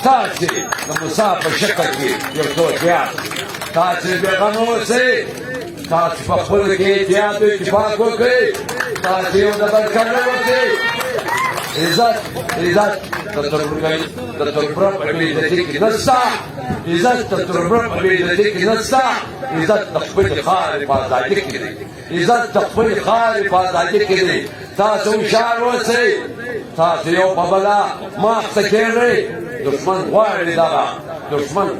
تاسې د موسی په شکل کې یو څو احتیاط تاسې بېغمه اوسئ تاسې په خپلو کې احتیاط او اتفاق وکړئ تاسې یو د بل قدر وکړئ عزت د تربره په بېعزتي کې نشته عزت د تربره په بېعزتي کې نشته عزت د خپلې خاورې په ازادي کې دی عزت د خپلې خاورې په ازادي کې دی تاسو هوښیار اوسئ تاسو یو په بله ماخته کېږئ دښمن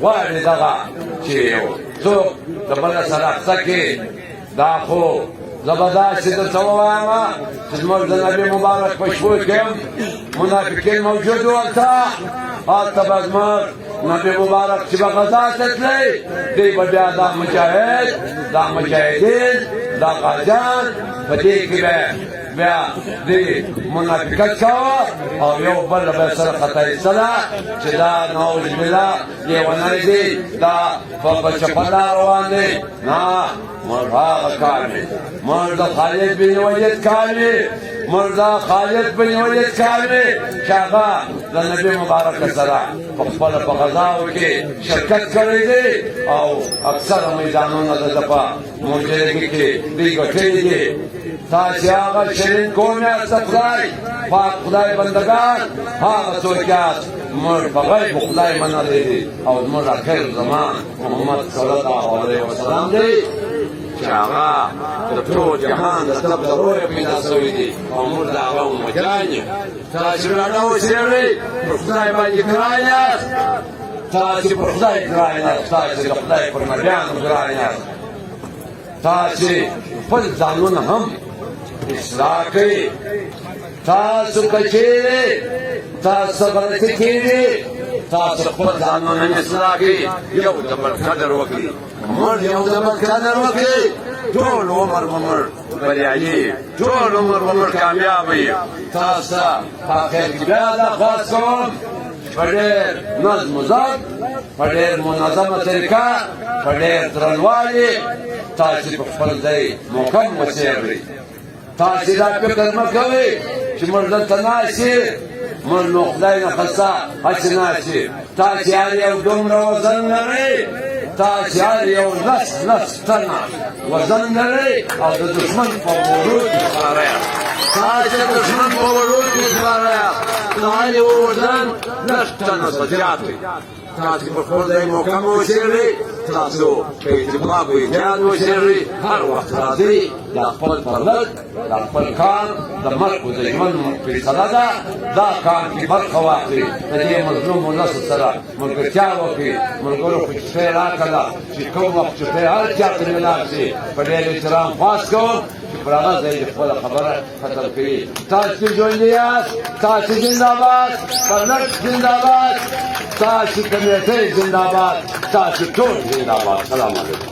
غواړي دغه چې یو څوک د بله سره اخته کړي دا خو زه به داسې درته ووایم چې زموږ د نبي مبارک په شپو کې هم منافقین موجود وو هلته به زموږ نبي مبارک چې به غزا ته تللی دوی به بیا دا مجاهد دا مجاهدین دا غازیان په دې کې به بیا دوی منافقت کوه او یو بل به سره خطا ایستله چې دا نعوذ بالله لیونی دی دا په چپه لار روان دی نه موږ هغه کار دی موږ د خالد بن ولید کار دی موږ د خالد بن ولید کار دی چې هغه د نبي مبارک سره په خپله په غزاو کې شرکت کړی دی او اکثره میدانونه د ده په موجودګي کې دوی ګټلي دي تاسې هغه شرین قوم یاست خدای پاک خدای بندگان هغه څوک یاست موږ په غیب خدای منلی دی او زموږ اخر زمان محمد صلی الله علیه وسلم دی چې هغه د ټول جهان د طب د روح پیدا شوي دي او موږ د هغه امتیان یو تاسې راډه اوسېږئ پر خدای باندې ګران یاست تاسې پر خدای ګران یاست تاسې د خدای پر نبیانو ګران یاست تاسې خپل ځانونه هم اصلاح کړئ تاسو که چیرې تاسو غلطي کړي تاسو خپل ځانونه اصلاح کړئ یو د بل قدر وکړئ موږ یو د بل قدر وکړئ ټول عمر به موږ بریالي ټول عمر به موږ کامیاب یو تاسو په اخر کې بیا درخواست کوم په ډېر نظم و ضبط په ډېر منظمه طریقه په ډېر درنوالي تاسې په خپل ځای محکم وڅېړئ تاسې دا فکر مه کوئ چې موږ دلته ناست یو موږ نو خدای نه خواسته هسې ناست یو تاسې هر یو دومره وزن لرئ تاسې هر یو لس تنه وزن لرئ او د دښمن په وجود کې ښکاره یاست تاسې د دښمن په وجود کې ښکاره یاست د هر یو وزن لس تنه څه زیات دی تاسې په خپل ځای محکم اوسېږئ تاسو په اتفاق و اتحاد اوسېږئ هر وخت راځئ د خپل پرلط د خپل کار د مرګ د ژوند فیصله ده دا کار کې برخه واخلئ د دې مظلوم ولس سره ملګرتیا وکړئ ملګرو خو چوپۍ راکړه چې کوم وخت چوپۍ هر چا ته ملاو شي په ډېر احترام خواست کوم چې پر هغه ځای د خپله خبره ختم کوي تاسې ژوندي یاست تاسې زندهباد پرلط زندهباد تاسې کمیټۍ زندهباد تاسې ټول زندهباد سلام علیکم